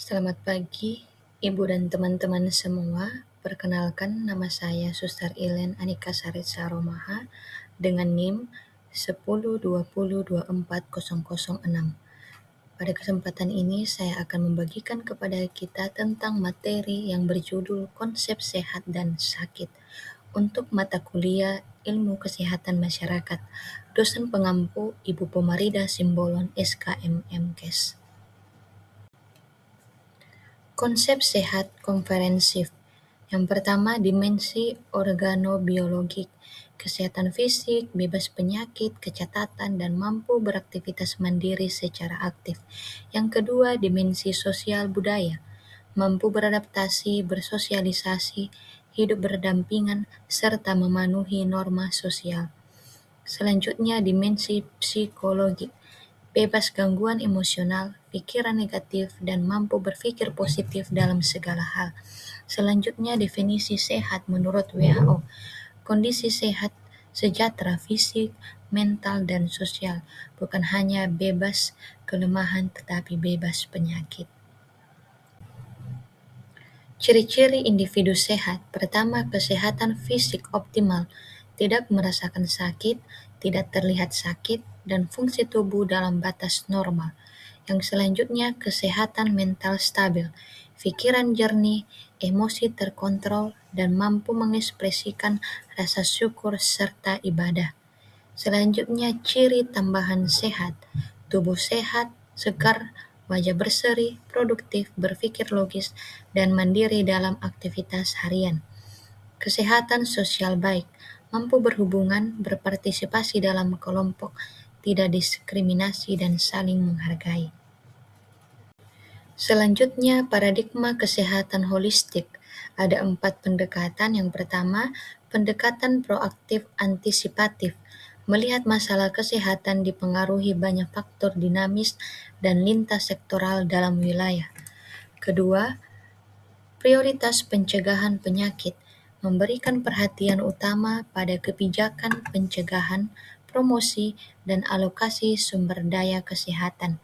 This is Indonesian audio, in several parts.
Selamat pagi, Ibu dan teman-teman semua. Perkenalkan, nama saya Suster Ilen Anika Sari Saromaha dengan NIM 1020240006. Pada kesempatan ini, saya akan membagikan kepada kita tentang materi yang berjudul Konsep Sehat dan Sakit untuk mata kuliah Ilmu Kesehatan Masyarakat. Dosen pengampu Ibu Pomarida Simbolon SKM MKes. Konsep sehat komprehensif. Yang pertama, dimensi organobiologik, kesehatan fisik, bebas penyakit, kecacatan, dan mampu beraktivitas mandiri secara aktif. Yang kedua, dimensi sosial budaya, mampu beradaptasi, bersosialisasi, hidup berdampingan, serta memenuhi norma sosial. Selanjutnya, dimensi psikologi, bebas gangguan emosional, pikiran negatif, dan mampu berpikir positif dalam segala hal. Selanjutnya, definisi sehat menurut WHO. Kondisi sehat sejahtera fisik, mental, dan sosial, bukan hanya bebas kelemahan tetapi bebas penyakit. Ciri-ciri individu sehat. Pertama, kesehatan fisik optimal, tidak merasakan sakit, tidak terlihat sakit, dan fungsi tubuh dalam batas normal. Yang selanjutnya, kesehatan mental stabil, pikiran jernih, emosi terkontrol, dan mampu mengekspresikan rasa syukur serta ibadah. Selanjutnya, ciri tambahan sehat, tubuh sehat, segar, wajah berseri, produktif, berpikir logis, dan mandiri dalam aktivitas harian. Kesehatan sosial baik, mampu berhubungan, berpartisipasi dalam kelompok, tidak diskriminasi, dan saling menghargai. Selanjutnya, paradigma kesehatan holistik. Ada 4 pendekatan. Yang pertama, pendekatan proaktif antisipatif. Melihat masalah kesehatan dipengaruhi banyak faktor dinamis dan lintas sektoral dalam wilayah. Kedua, prioritas pencegahan penyakit. Memberikan perhatian utama pada kebijakan pencegahan, promosi, dan alokasi sumber daya kesehatan.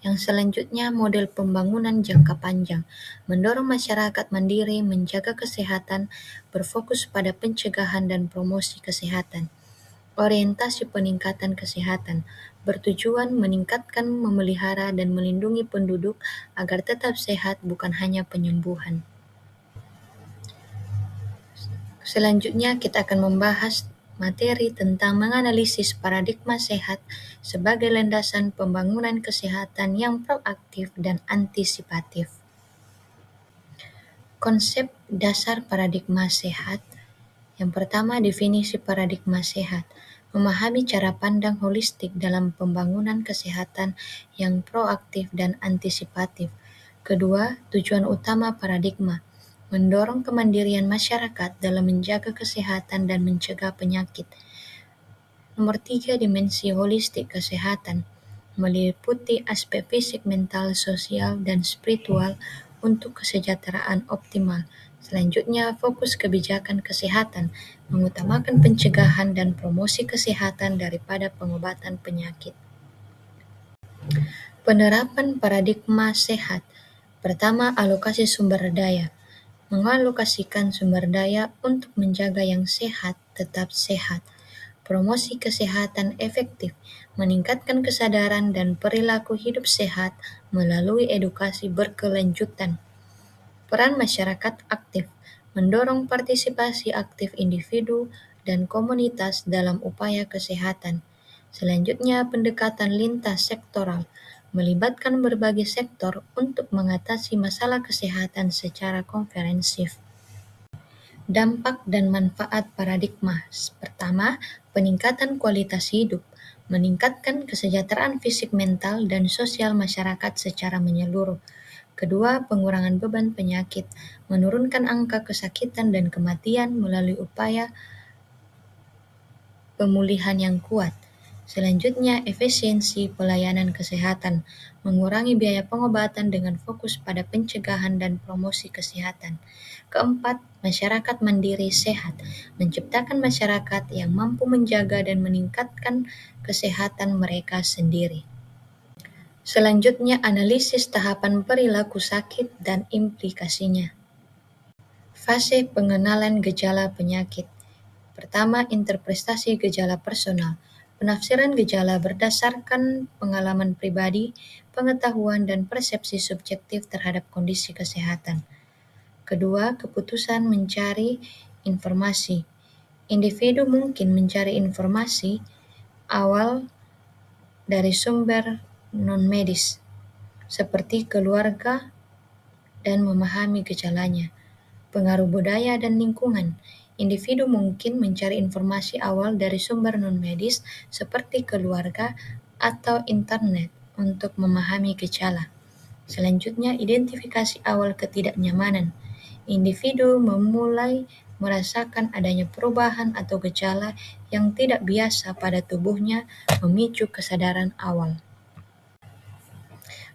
Yang selanjutnya, model pembangunan jangka panjang, mendorong masyarakat mandiri menjaga kesehatan, berfokus pada pencegahan dan promosi kesehatan. Orientasi peningkatan kesehatan, bertujuan meningkatkan, memelihara, dan melindungi penduduk agar tetap sehat, bukan hanya penyembuhan. Selanjutnya, kita akan membahas materi tentang menganalisis paradigma sehat sebagai landasan pembangunan kesehatan yang proaktif dan antisipatif. Konsep dasar paradigma sehat. Yang pertama, definisi paradigma sehat. Memahami cara pandang holistik dalam pembangunan kesehatan yang proaktif dan antisipatif. Kedua, tujuan utama paradigma. Mendorong kemandirian masyarakat dalam menjaga kesehatan dan mencegah penyakit. Nomor 3, dimensi holistik kesehatan. Meliputi aspek fisik, mental, sosial, dan spiritual untuk kesejahteraan optimal. Selanjutnya, fokus kebijakan kesehatan, mengutamakan pencegahan dan promosi kesehatan daripada pengobatan penyakit. Penerapan paradigma sehat. Pertama, alokasi sumber daya. Mengalokasikan sumber daya untuk menjaga yang sehat tetap sehat. Promosi kesehatan efektif, meningkatkan kesadaran dan perilaku hidup sehat melalui edukasi berkelanjutan. Peran masyarakat aktif, mendorong partisipasi aktif individu dan komunitas dalam upaya kesehatan. Selanjutnya, pendekatan lintas sektoral, melibatkan berbagai sektor untuk mengatasi masalah kesehatan secara komprehensif. Dampak dan manfaat paradigma. Pertama, peningkatan kualitas hidup, meningkatkan kesejahteraan fisik, mental, dan sosial masyarakat secara menyeluruh. Kedua, pengurangan beban penyakit, menurunkan angka kesakitan dan kematian melalui upaya pemulihan yang kuat. Selanjutnya, efisiensi pelayanan kesehatan, mengurangi biaya pengobatan dengan fokus pada pencegahan dan promosi kesehatan. Keempat, masyarakat mandiri sehat, menciptakan masyarakat yang mampu menjaga dan meningkatkan kesehatan mereka sendiri. Selanjutnya, analisis tahapan perilaku sakit dan implikasinya. Fase pengenalan gejala penyakit. Pertama, interpretasi gejala personal. Penafsiran gejala berdasarkan pengalaman pribadi, pengetahuan, dan persepsi subjektif terhadap kondisi kesehatan. Kedua, keputusan mencari informasi. Individu mungkin mencari informasi awal dari sumber non-medis, seperti keluarga, dan memahami gejalanya. Pengaruh budaya dan lingkungan. Individu mungkin mencari informasi awal dari sumber non-medis seperti keluarga atau internet untuk memahami gejala. Selanjutnya, identifikasi awal ketidaknyamanan. Individu memulai merasakan adanya perubahan atau gejala yang tidak biasa pada tubuhnya, memicu kesadaran awal.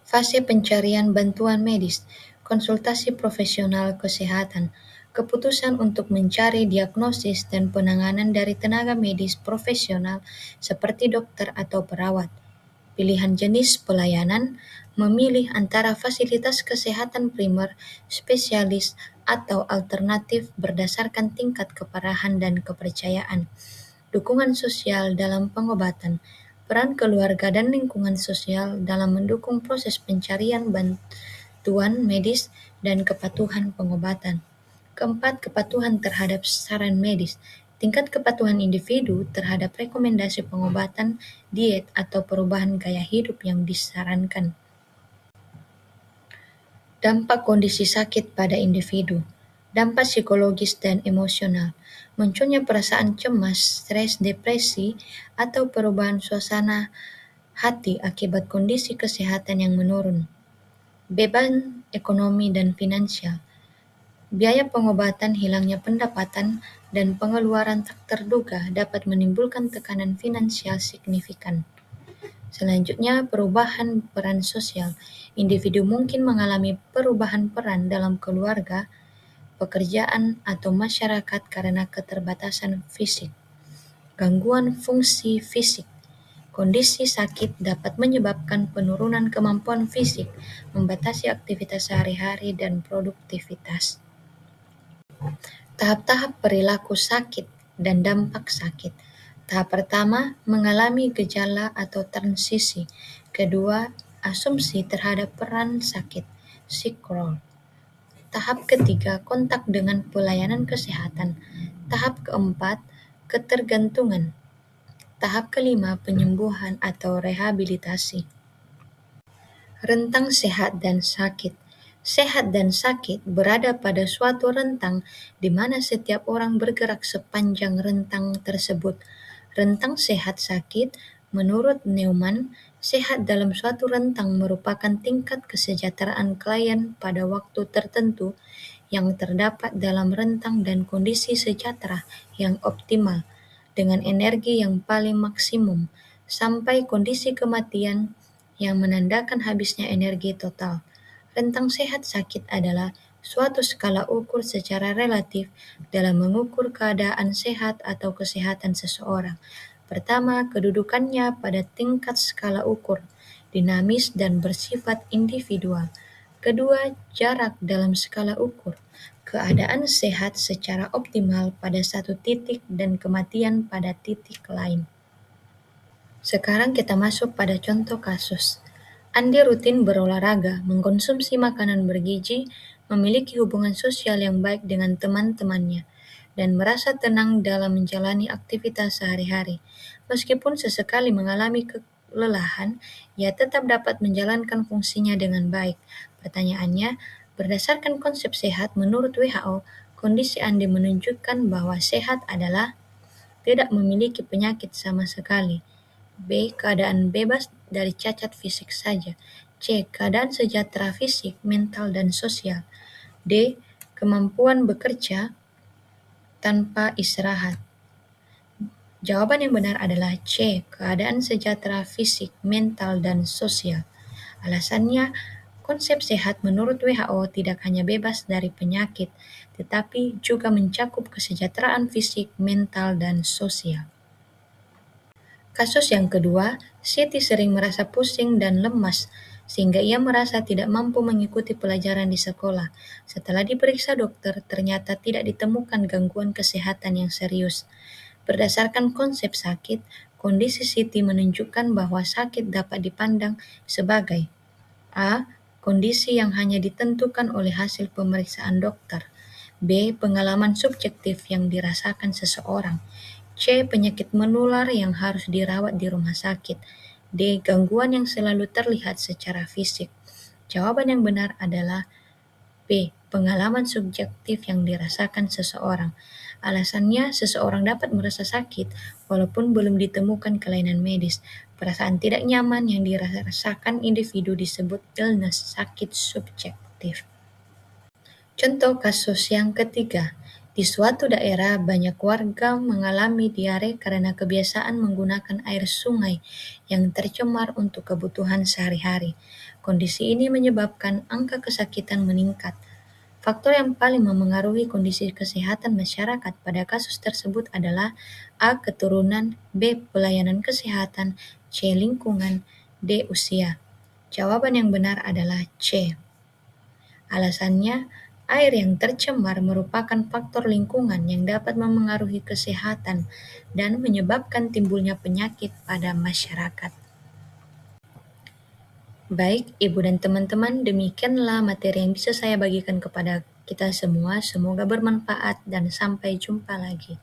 Fase pencarian bantuan medis, konsultasi profesional kesehatan, keputusan untuk mencari diagnosis dan penanganan dari tenaga medis profesional seperti dokter atau perawat. Pilihan jenis pelayanan, memilih antara fasilitas kesehatan primer, spesialis, atau alternatif berdasarkan tingkat keparahan dan kepercayaan. Dukungan sosial dalam pengobatan, peran keluarga dan lingkungan sosial dalam mendukung proses pencarian bantuan medis dan kepatuhan pengobatan. Keempat, kepatuhan terhadap saran medis. Tingkat kepatuhan individu terhadap rekomendasi pengobatan, diet, atau perubahan gaya hidup yang disarankan. Dampak kondisi sakit pada individu. Dampak psikologis dan emosional. Munculnya perasaan cemas, stres, depresi, atau perubahan suasana hati akibat kondisi kesehatan yang menurun. Beban ekonomi dan finansial. Biaya pengobatan, hilangnya pendapatan, dan pengeluaran tak terduga dapat menimbulkan tekanan finansial signifikan. Selanjutnya, perubahan peran sosial. Individu mungkin mengalami perubahan peran dalam keluarga, pekerjaan, atau masyarakat karena keterbatasan fisik. Gangguan fungsi fisik. Kondisi sakit dapat menyebabkan penurunan kemampuan fisik, membatasi aktivitas sehari-hari dan produktivitas. Tahap-tahap perilaku sakit dan dampak sakit. Tahap pertama, mengalami gejala atau transisi. Kedua, asumsi terhadap peran sakit, sick-role. Tahap ketiga, kontak dengan pelayanan kesehatan. Tahap keempat, ketergantungan. Tahap kelima, penyembuhan atau rehabilitasi. Rentang sehat dan sakit. Sehat dan sakit berada pada suatu rentang di mana setiap orang bergerak sepanjang rentang tersebut. Rentang sehat sakit, menurut Neumann, sehat dalam suatu rentang merupakan tingkat kesejahteraan klien pada waktu tertentu yang terdapat dalam rentang dan kondisi sejahtera yang optimal dengan energi yang paling maksimum sampai kondisi kematian yang menandakan habisnya energi total. Rentang sehat sakit adalah suatu skala ukur secara relatif dalam mengukur keadaan sehat atau kesehatan seseorang. Pertama, kedudukannya pada tingkat skala ukur, dinamis dan bersifat individual. Kedua, jarak dalam skala ukur, keadaan sehat secara optimal pada satu titik dan kematian pada titik lain. Sekarang kita masuk pada contoh kasus. Andi rutin berolahraga, mengkonsumsi makanan bergizi, memiliki hubungan sosial yang baik dengan teman-temannya, dan merasa tenang dalam menjalani aktivitas sehari-hari. Meskipun sesekali mengalami kelelahan, ia tetap dapat menjalankan fungsinya dengan baik. Pertanyaannya, berdasarkan konsep sehat menurut WHO, kondisi Andi menunjukkan bahwa sehat adalah tidak memiliki penyakit sama sekali. B. Keadaan bebas dari cacat fisik saja. C. Keadaan sejahtera fisik, mental, dan sosial. D. Kemampuan bekerja tanpa istirahat. Jawaban yang benar adalah C. Keadaan sejahtera fisik, mental, dan sosial. Alasannya, konsep sehat menurut WHO tidak hanya bebas dari penyakit, tetapi juga mencakup kesejahteraan fisik, mental, dan sosial. Kasus yang kedua, Siti sering merasa pusing dan lemas, sehingga ia merasa tidak mampu mengikuti pelajaran di sekolah. Setelah diperiksa dokter, ternyata tidak ditemukan gangguan kesehatan yang serius. Berdasarkan konsep sakit, kondisi Siti menunjukkan bahwa sakit dapat dipandang sebagai A. Kondisi yang hanya ditentukan oleh hasil pemeriksaan dokter. B. Pengalaman subjektif yang dirasakan seseorang. C. Penyakit menular yang harus dirawat di rumah sakit. D. Gangguan yang selalu terlihat secara fisik. Jawaban yang benar adalah B. Pengalaman subjektif yang dirasakan seseorang. Alasannya, seseorang dapat merasa sakit walaupun belum ditemukan kelainan medis. Perasaan tidak nyaman yang dirasakan individu disebut illness, sakit subjektif. Contoh kasus yang ketiga, di suatu daerah banyak warga mengalami diare karena kebiasaan menggunakan air sungai yang tercemar untuk kebutuhan sehari-hari. Kondisi ini menyebabkan angka kesakitan meningkat. Faktor yang paling memengaruhi kondisi kesehatan masyarakat pada kasus tersebut adalah A. Keturunan, B. Pelayanan kesehatan, C. Lingkungan, D. Usia. Jawaban yang benar adalah C. Alasannya, air yang tercemar merupakan faktor lingkungan yang dapat memengaruhi kesehatan dan menyebabkan timbulnya penyakit pada masyarakat. Baik, Ibu dan teman-teman, demikianlah materi yang bisa saya bagikan kepada kita semua. Semoga bermanfaat dan sampai jumpa lagi.